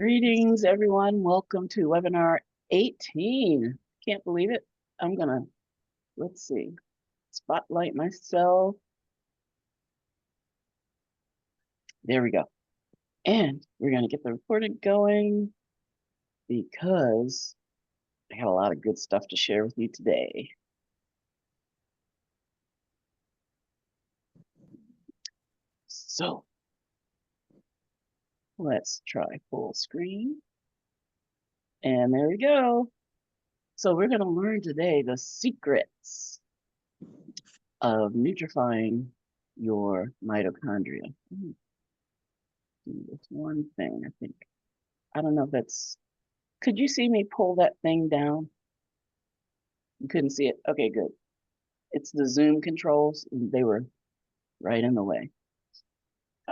Greetings, everyone. Welcome to webinar 18. Can't believe it. I'm gonna, let's see, spotlight myself. There we go. And we're gonna get the recording going because I got a lot of good stuff to share with you today. So let's try full screen. And there we go. So we're gonna learn today the secrets of nutrifying your mitochondria. Do this one thing, I think. I don't know if that's, could you see me pull that thing down? You couldn't see it? Okay, good. It's the Zoom controls. They were right in the way.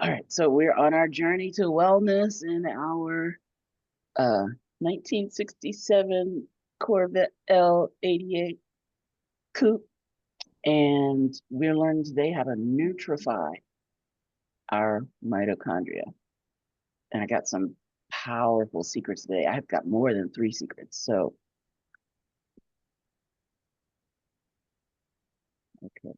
All right, so we're on our journey to wellness in our 1967 Corvette L88 coupe. And we're learning today how to nutrify our mitochondria. And I got some powerful secrets today. I've got more than 3 secrets. So, okay.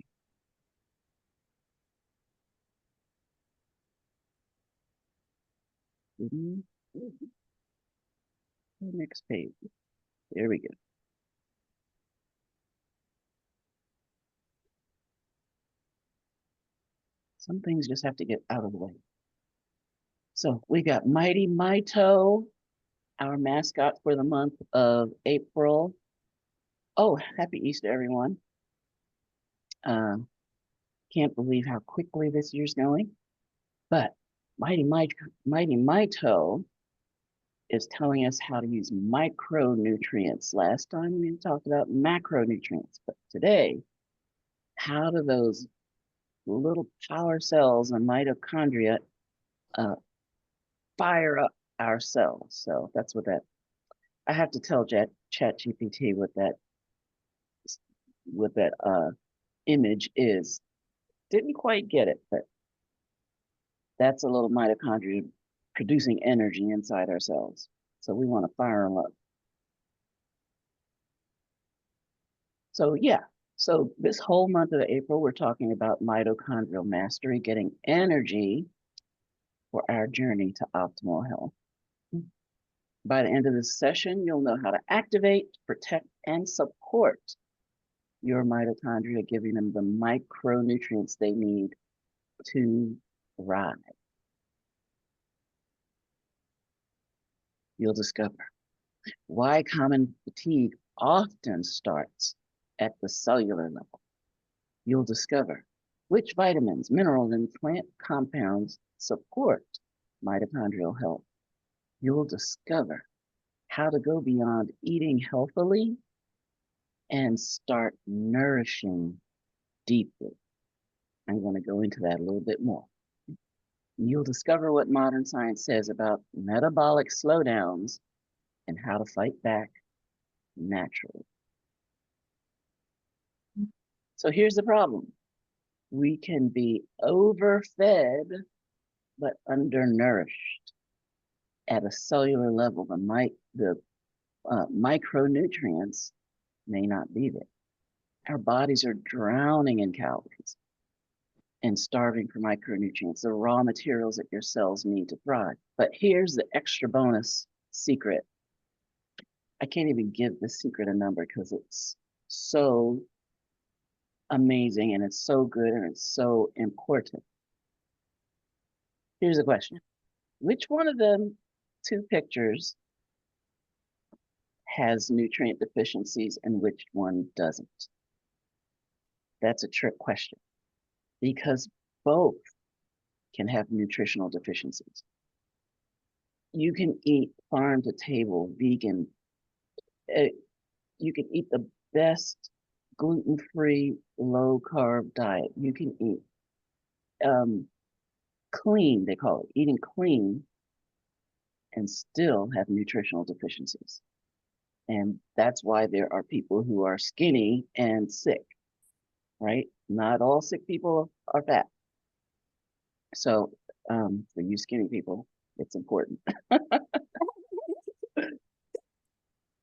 Next page. There we go. Some things just have to get out of the way. So we got Mighty Mito, our mascot for the month of April. Oh, happy Easter, everyone. Can't believe how quickly this year's going. But Mighty Mito is telling us how to use micronutrients. Last time we talked about macronutrients, but today, how do those little power cells and mitochondria fire up our cells? So that's what that, I have to tell ChatGPT what that image is. Didn't quite get it, but that's a little mitochondria producing energy inside our cells. So we want to fire them up. So yeah, so this whole month of April, we're talking about mitochondrial mastery, getting energy for our journey to optimal health. By the end of this session, you'll know how to activate, protect, and support your mitochondria, giving them the micronutrients they need to thrive. You'll discover why common fatigue often starts at the cellular level. You'll discover which vitamins, minerals, and plant compounds support mitochondrial health. You'll discover how to go beyond eating healthily and start nourishing deeply. I'm going to go into that a little bit more. You'll discover what modern science says about metabolic slowdowns and how to fight back naturally. So here's the problem. We can be overfed, but undernourished at a cellular level. The micronutrients may not be there. Our bodies are drowning in calories and starving for micronutrients, the raw materials that your cells need to thrive. But here's the extra bonus secret. I can't even give the secret a number because it's so amazing and it's so good and it's so important. Here's the question. Which one of the 2 pictures has nutrient deficiencies and which one doesn't? That's a trick question because both can have nutritional deficiencies. You can eat farm to table, vegan. You can eat the best gluten-free, low-carb diet. You can eat clean, they call it, eating clean, and still have nutritional deficiencies. And that's why there are people who are skinny and sick, right? Not all sick people are fat. So for you skinny people, it's important.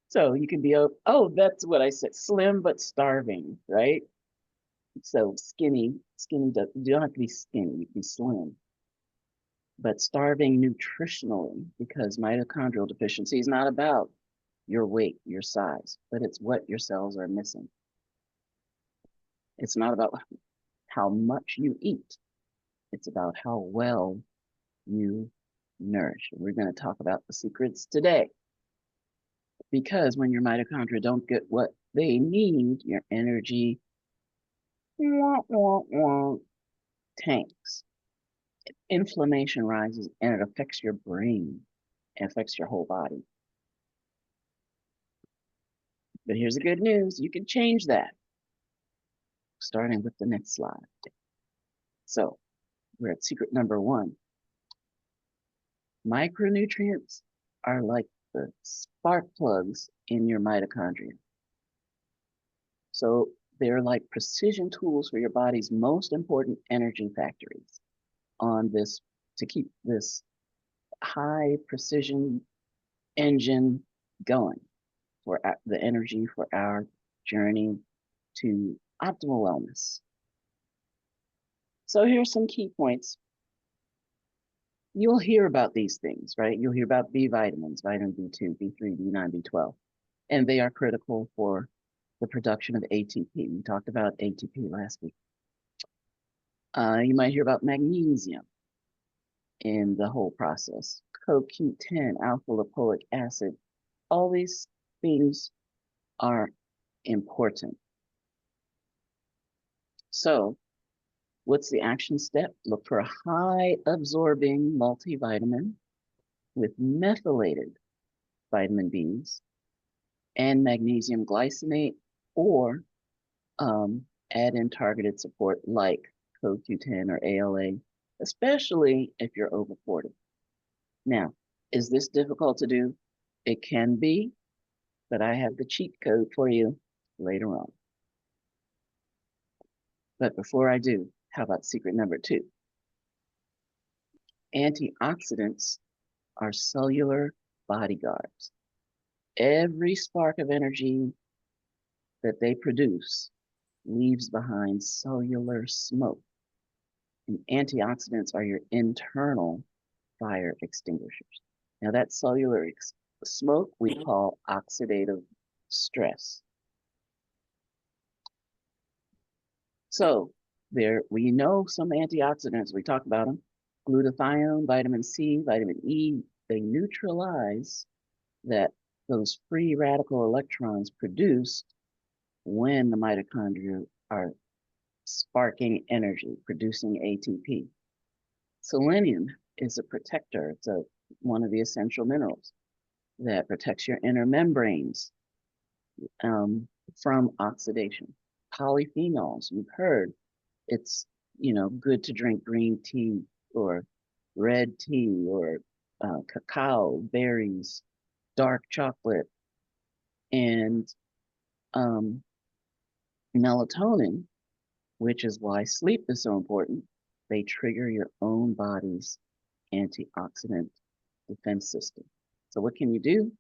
So you can be, oh, that's what I said, slim but starving, right? So skinny, you don't have to be skinny, you can be slim, but starving nutritionally, because mitochondrial deficiency is not about your weight, your size, but it's what your cells are missing. It's not about how much you eat. It's about how well you nourish. We're going to talk about the secrets today. Because when your mitochondria don't get what they need, your energy tanks. Inflammation rises and it affects your brain. It affects your whole body. But here's the good news. You can change that. Starting with the next slide. So we're at secret number 1. Micronutrients are like the spark plugs in your mitochondria. So they're like precision tools for your body's most important energy factories on this, to keep this high precision engine going for the energy for our journey to optimal wellness. So here's some key points. You'll hear about these things, right? You'll hear about B vitamins, vitamin B2, B3, B9, B12, and they are critical for the production of ATP. We talked about ATP last week. You might hear about magnesium in the whole process, CoQ10, alpha lipoic acid. All these things are important. So what's the action step? Look for a high absorbing multivitamin with methylated vitamin Bs and magnesium glycinate, or add in targeted support like CoQ10 or ALA, especially if you're over 40. Now, is this difficult to do? It can be, but I have the cheat code for you later on. But before I do, how about secret number 2? Antioxidants are cellular bodyguards. Every spark of energy that they produce leaves behind cellular smoke. And antioxidants are your internal fire extinguishers. Now that cellular smoke we call oxidative stress. So there, we know some antioxidants, we talk about them, glutathione, vitamin C, vitamin E, they neutralize those free radical electrons produced when the mitochondria are sparking energy, producing ATP. Selenium is a protector. It's one of the essential minerals that protects your inner membranes from oxidation. Polyphenols, you've heard, it's good to drink green tea or red tea or cacao, berries, dark chocolate, and melatonin, which is why sleep is so important. They trigger your own body's antioxidant defense system. So what can you do?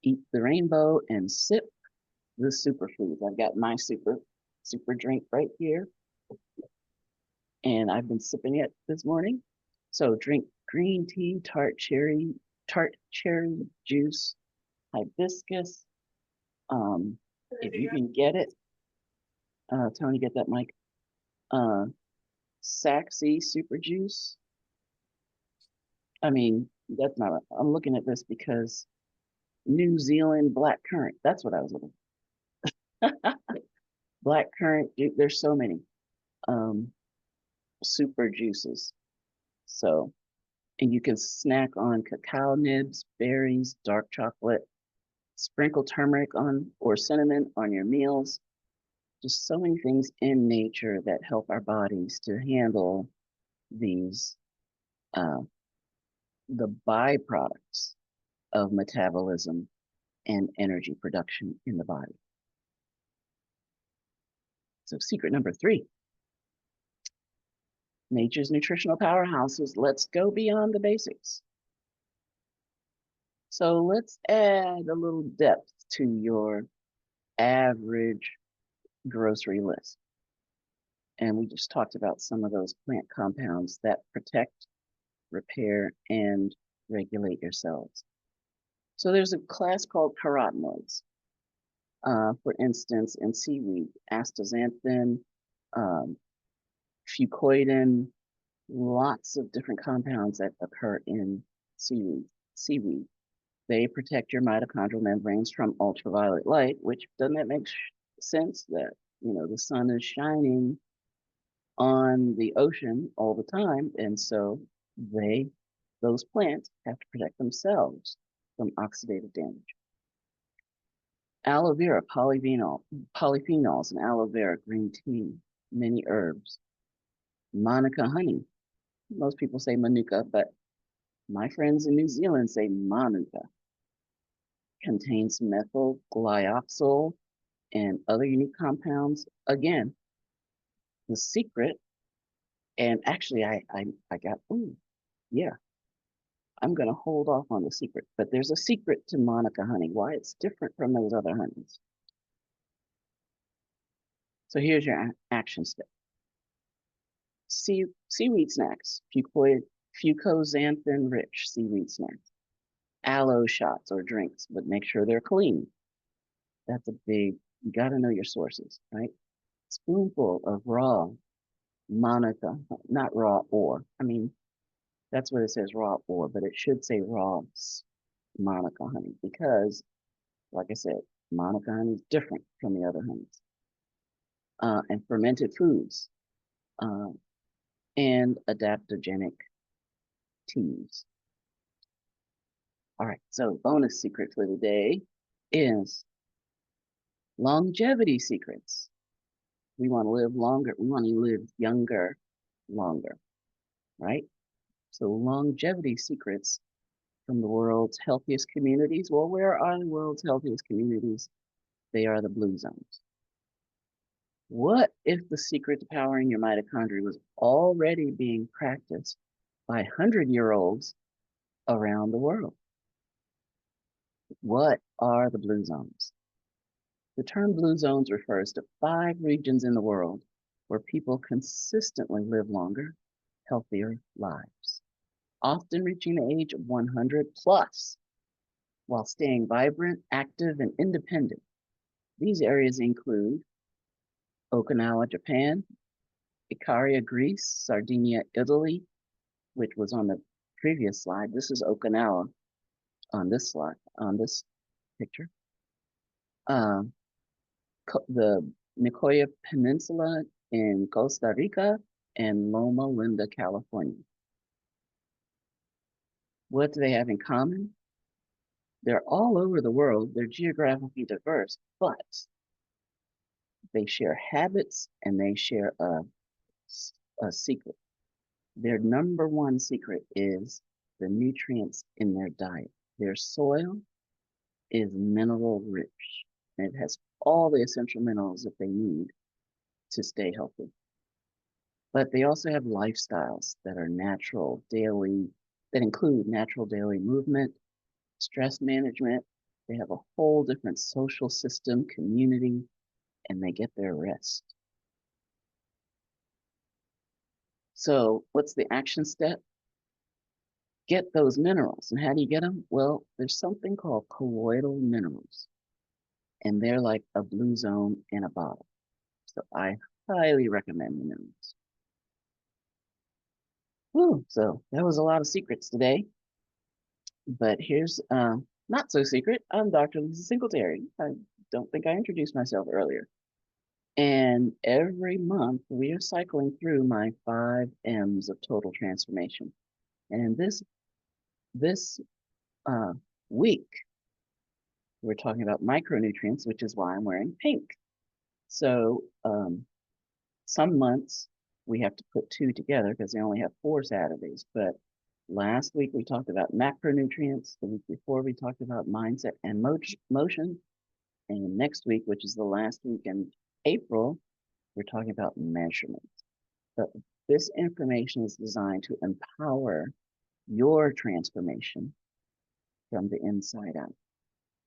Eat the rainbow and sip the superfoods. I've got my super drink right here, and I've been sipping it this morning. So drink green tea, tart cherry juice, hibiscus. If you can get it, Tony, get that mic. Saxy super juice. I mean, that's not. I'm looking at this because New Zealand black currant. That's what I was looking for. Black currant. There's so many super juices. So, and you can snack on cacao nibs, berries, dark chocolate, sprinkle turmeric on or cinnamon on your meals. Just so many things in nature that help our bodies to handle these the byproducts of metabolism and energy production in the body. So secret number 3, nature's nutritional powerhouses. Let's go beyond the basics. So let's add a little depth to your average grocery list. And we just talked about some of those plant compounds that protect, repair, and regulate your cells. So there's a class called carotenoids. For instance, in seaweed, astaxanthin, um, fucoidan, lots of different compounds that occur in seaweed. They protect your mitochondrial membranes from ultraviolet light, which doesn't that make sense that, the sun is shining on the ocean all the time, and so those plants have to protect themselves from oxidative damage. Aloe vera, polyphenols in aloe vera, green tea, many herbs. Manuka honey. Most people say Manuka, but my friends in New Zealand say Manuka. Contains methyl glyoxal and other unique compounds. Again, the secret, and actually I got, yeah, I'm going to hold off on the secret, but there's a secret to Manuka honey, why it's different from those other honeys. So here's your action step. Seaweed snacks, fucoxanthin-rich seaweed snacks. Aloe shots or drinks, but make sure they're clean. That's a big, you got to know your sources, right? Spoonful of raw Manuka, not raw or. I mean, that's what it says, raw or, but it should say raw Manuka honey because, like I said, Manuka honey is different from the other honeys. And fermented foods and adaptogenic teas. All right, so bonus secret for the day is longevity secrets. We want to live longer. We want to live younger, longer, right? So longevity secrets from the world's healthiest communities. Well, where are the world's healthiest communities? They are the blue zones. What if the secret to powering your mitochondria was already being practiced by 100-year-olds around the world? What are the blue zones? The term blue zones refers to 5 regions in the world where people consistently live longer, healthier lives, often reaching the age of 100 plus, while staying vibrant, active, and independent. These areas include Okinawa, Japan, Icaria, Greece, Sardinia, Italy, which was on the previous slide. This is Okinawa on this slide, on this picture. The Nicoya Peninsula in Costa Rica and Loma Linda, California. What do they have in common? They're all over the world. They're geographically diverse, but they share habits and they share a secret. Their number one secret is the nutrients in their diet. Their soil is mineral rich, and it has all the essential minerals that they need to stay healthy. But they also have lifestyles that are natural, daily, that include natural daily movement, stress management. They have a whole different social system, community, and they get their rest. So what's the action step? Get those minerals. And how do you get them? Well, there's something called colloidal minerals, and they're like a blue zone in a bottle. So I highly recommend the minerals. Whew, so that was a lot of secrets today. But here's not so secret. I'm Dr. Lisa Singletary. I don't think I introduced myself earlier. And every month we are cycling through my 5 M's of total transformation. And this week, we're talking about micronutrients, which is why I'm wearing pink. So some months we have to put 2 together because they only have 4 Saturdays. But last week we talked about macronutrients. The week before we talked about mindset and motion. And next week, which is the last week in April, we're talking about measurements. But this information is designed to empower your transformation from the inside out.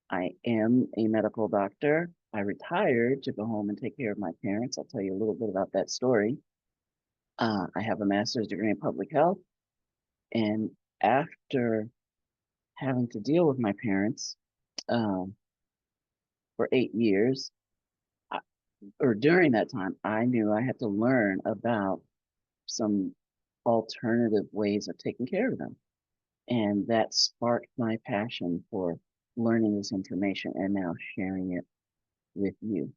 I am a medical doctor. I retired to go home and take care of my parents. I'll tell you a little bit about that story. I have a master's degree in public health, and after having to deal with my parents for 8 years, or during that time, I knew I had to learn about some alternative ways of taking care of them. And that sparked my passion for learning this information and now sharing it with you.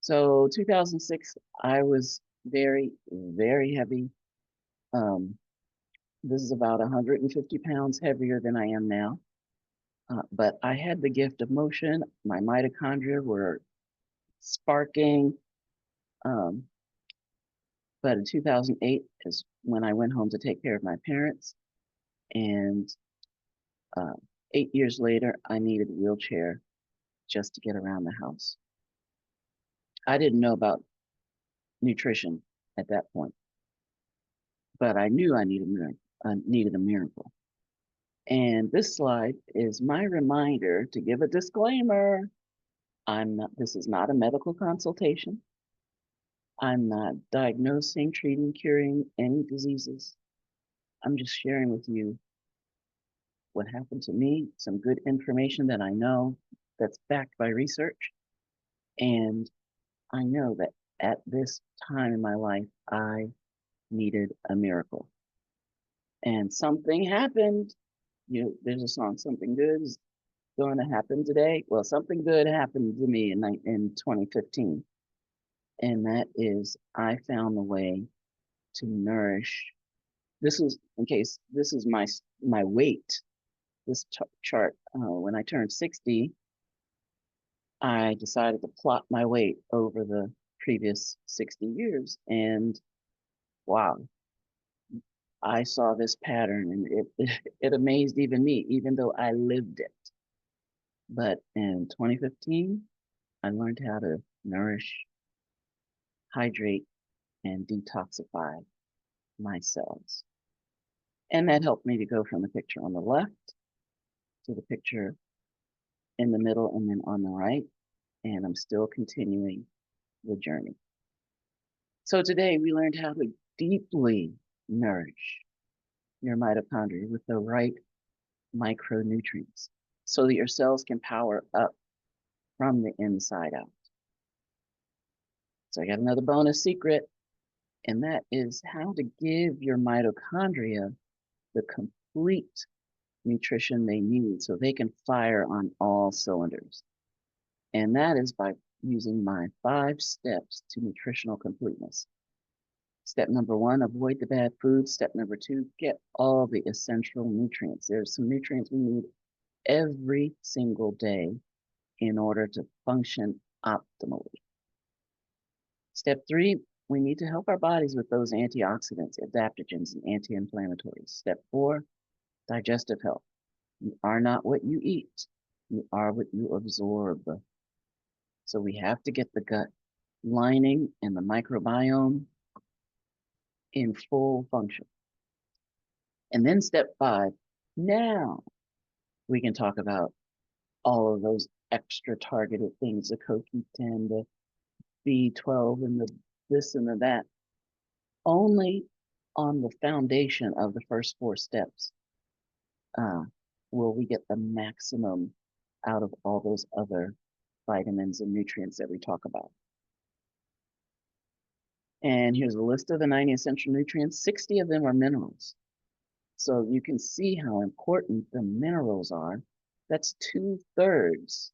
So 2006, I was very, very heavy. This is about 150 pounds heavier than I am now. But I had the gift of motion. My mitochondria were sparking. But in 2008 is when I went home to take care of my parents. And 8 years later, I needed a wheelchair just to get around the house. I didn't know about nutrition at that point, but I knew I needed a miracle. And this slide is my reminder to give a disclaimer. This is not a medical consultation. I'm not diagnosing, treating, curing any diseases. I'm just sharing with you what happened to me, some good information that I know that's backed by research. And I know that at this time in my life, I needed a miracle. And something happened. There's a song, something good is going to happen today. Well, something good happened to me in 2015. And that is I found the way to nourish. This is, in case, this is my weight, this chart. When I turned 60, I decided to plot my weight over the previous 60 years. And wow, I saw this pattern and it amazed even me, even though I lived it. But in 2015, I learned how to nourish, hydrate, and detoxify my cells. And that helped me to go from the picture on the left to the picture in the middle and then on the right. And I'm still continuing the journey. So today we learned how to deeply nourish your mitochondria with the right micronutrients so that your cells can power up from the inside out. So I got another bonus secret, and that is how to give your mitochondria the complete nutrition they need so they can fire on all cylinders. And that is by using my 5 steps to nutritional completeness. Step number 1, avoid the bad foods. Step number 2, get all the essential nutrients. There's some nutrients we need every single day in order to function optimally. Step 3, we need to help our bodies with those antioxidants, adaptogens, and anti-inflammatories. Step 4, digestive health. You are not what you eat. You are what you absorb. So we have to get the gut lining and the microbiome in full function. And then step 5, now we can talk about all of those extra targeted things, the CoQ10, the B12, and the this and the that, only on the foundation of the first 4 steps will we get the maximum out of all those other vitamins and nutrients that we talk about. And here's a list of the 90 essential nutrients. 60 of them are minerals. So you can see how important the minerals are. That's 2/3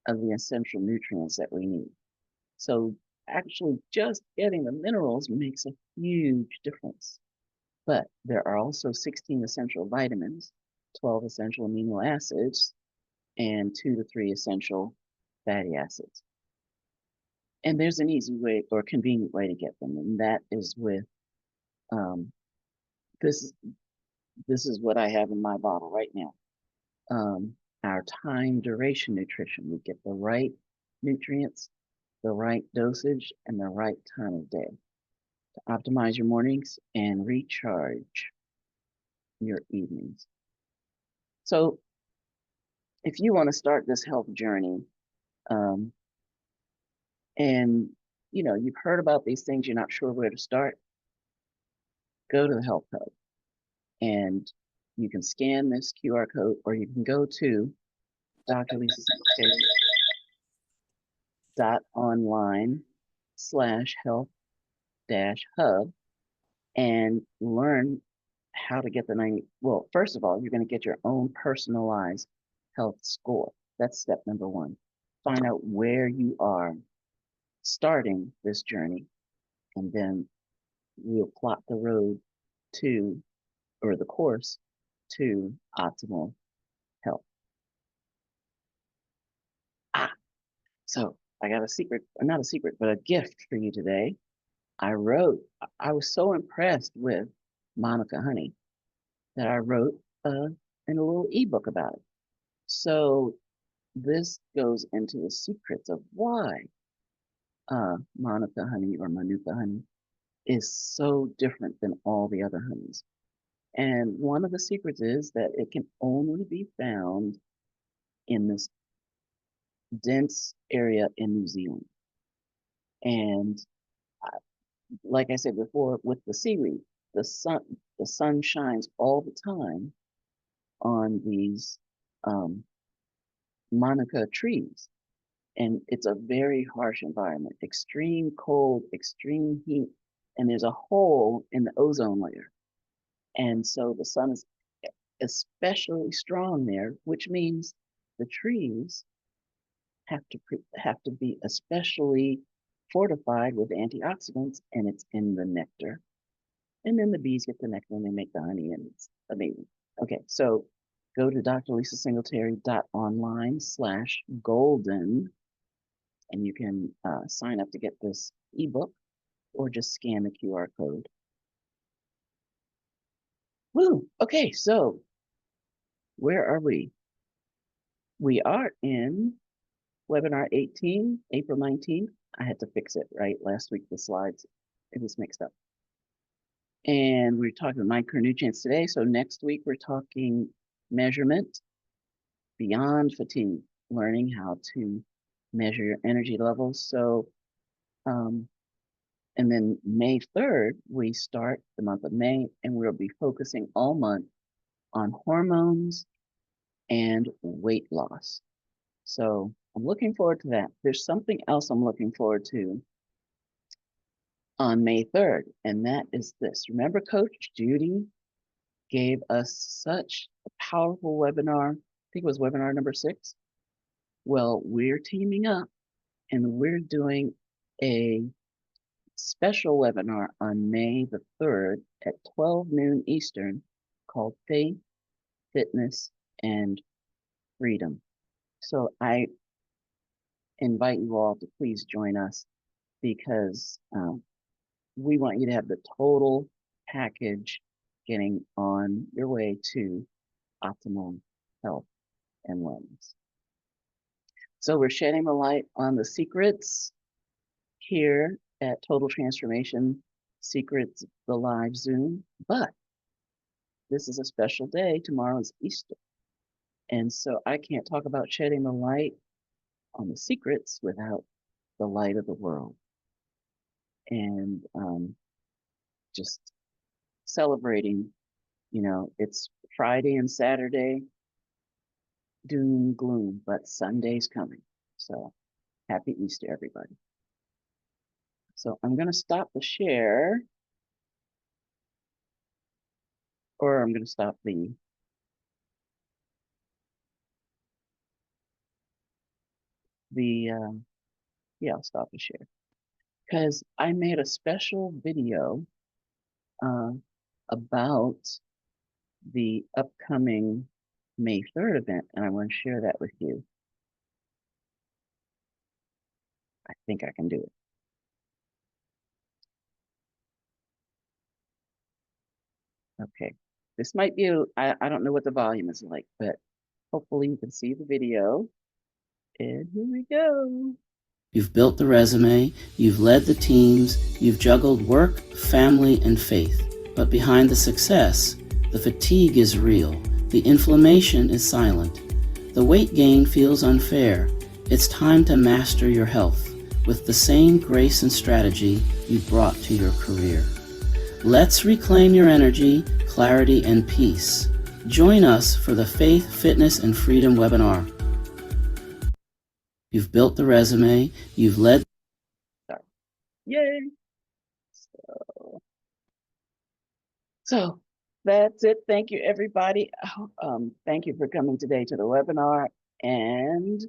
of the essential nutrients that we need. So actually just getting the minerals makes a huge difference. But there are also 16 essential vitamins, 12 essential amino acids, and 2 to 3 essential fatty acids. And there's an easy way or convenient way to get them, and that is with this is what I have in my bottle right now. Our time duration nutrition. We get the right nutrients, the right dosage, and the right time of day to optimize your mornings and recharge your evenings. So if you want to start this health journey, and you've heard about these things, you're not sure where to start, go to the Health Hub, and you can scan this QR code, or you can go to drlisasingletary.online/health-hub and learn how to get the 90. Well, first of all, you're going to get your own personalized health score. That's step number one. Find out where you are starting this journey, and then we'll plot the road to, or the course to, optimal health. So I got a secret, not a secret, but a gift for you today. I was so impressed with Manuka honey that I wrote in a little ebook about it. So this goes into the secrets of why Manuka honey or Manuka honey is so different than all the other honeys. And one of the secrets is that it can only be found in this dense area in New Zealand. And like I said before, with the seaweed, the sun shines all the time on these Manuka trees. And it's a very harsh environment, extreme cold, extreme heat, and there's a hole in the ozone layer. And so the sun is especially strong there, which means the trees have to be especially fortified with antioxidants, and it's in the nectar. And then the bees get the nectar and they make the honey, and it's amazing. Okay, so go to drlisasingletary.online/golden, and you can sign up to get this ebook, or just scan the QR code. Woo! Okay, so where are we? We are in webinar 18, April 19th. I had to fix it, right? Last week, the slides, it was mixed up. And we're talking micronutrients today. So next week, we're talking measurement beyond fatigue, learning how to measure your energy levels. So, and then May 3rd, we start the month of May, and we'll be focusing all month on hormones and weight loss. So I'm looking forward to that. There's something else I'm looking forward to on May 3rd, and that is this. Remember, Coach Judy gave us such a powerful webinar. I think it was webinar number 6. Well, we're teaming up, and we're doing a special webinar on May the 3rd at 12 noon Eastern called Faith, Fitness, and Freedom. So I invite you all to please join us, because we want you to have the total package getting on your way to optimal health and wellness. So we're shedding the light on the secrets here at Total Transformation Secrets, the live Zoom, but this is a special day. Tomorrow is Easter. And so I can't talk about shedding the light on the secrets without the light of the world. And just celebrating, it's Friday and Saturday, doom and gloom, but Sunday's coming. So happy Easter, everybody. So I'm going to stop the share, or I'm going to stop the I'll stop the share, because I made a special video about the upcoming May 3rd event, and I want to share that with you. I think I can do it. Okay, this might be, I don't know what the volume is like, but hopefully you can see the video. And here we go. You've built the resume, you've led the teams, you've juggled work, family, and faith. But behind the success, the fatigue is real. The inflammation is silent. The weight gain feels unfair. It's time to master your health with the same grace and strategy you brought to your career. Let's reclaim your energy, clarity, and peace. Join us for the Faith, Fitness, and Freedom webinar. You've built the resume, you've led. Yay! So that's it. Thank you, everybody. Thank you for coming today to the webinar. And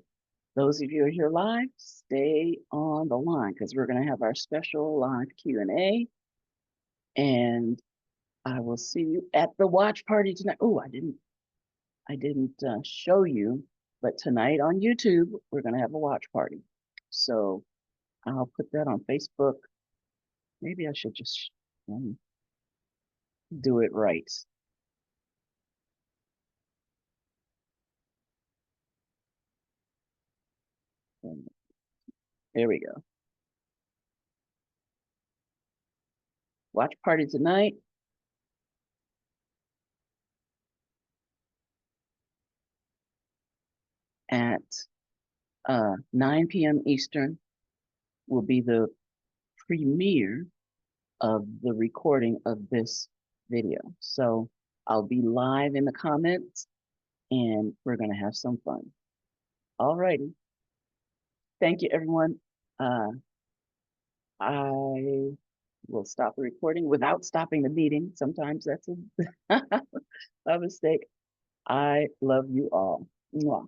those of you who are here live, stay on the line because we're going to have our special live Q&A. And I will see you at the watch party tonight. Oh, I didn't show you, but tonight on YouTube, we're going to have a watch party. So I'll put that on Facebook. Maybe I should just do it right. There we go. Watch party tonight. At 9 p.m. Eastern will be the premiere of the recording of this video. So I'll be live in the comments and we're going to have some fun. All righty. Thank you, everyone. I will stop the recording without stopping the meeting. Sometimes that's a mistake. I love you all. Mwah.